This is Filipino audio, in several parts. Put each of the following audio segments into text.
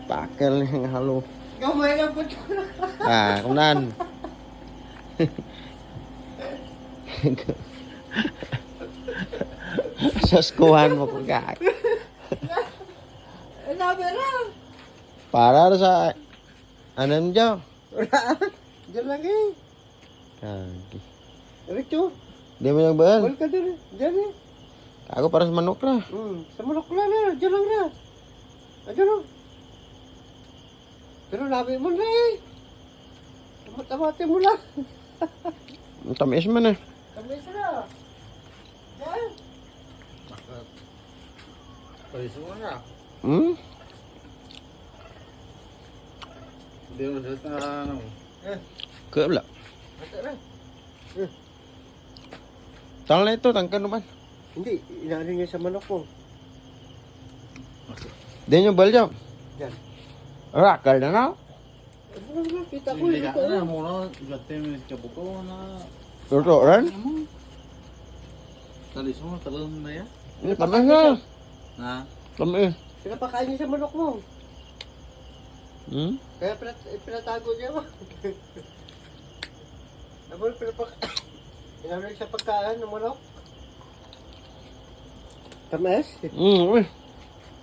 Pakel yang halo. Gamay lang po. Ah, kumnan. Saskuhan mo ko kay. Sabi lang. Para sa anem jo. Diyan lang eh. Kagi. Richo, Di mo nagbahan. balik ka dun eh. Diyan eh. Ako para sa manok na. Sa manok na. Diyan lang na. Diyan lang. Pero labi mo na eh. Tamat-tamati mo lang. Ang tamis man eh. Kami sila. Diyan. Paliso mo na. Hmm? Hindi mo sa ano. Kaya wala. Asa na. Tangan na ito, tangkan naman. Hindi, inaano niya sa manok mo. Di nyo balyo. Diyan. Rakal na na. Kita ko Hindi ito. ka na muna. Gati mo ka buko na. Tuto ran. Paliso mo. Talon na yan. Ini tamis na. Na. Tamis. Pinapakain niya sa manok mo. Hmm? Kaya pinatago niya mo. Abol, inaano niya sa pagkain ng manok. Tamas? Hmm, uy.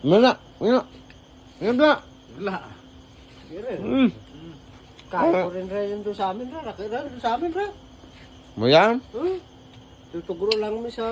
Mana? Mana? Yan na. Wala. Sige. Hmm. Kaya ko rin rin doon sa amin ra. Nakira doon sa amin ra. Mo yan? Tutugro lang mi sa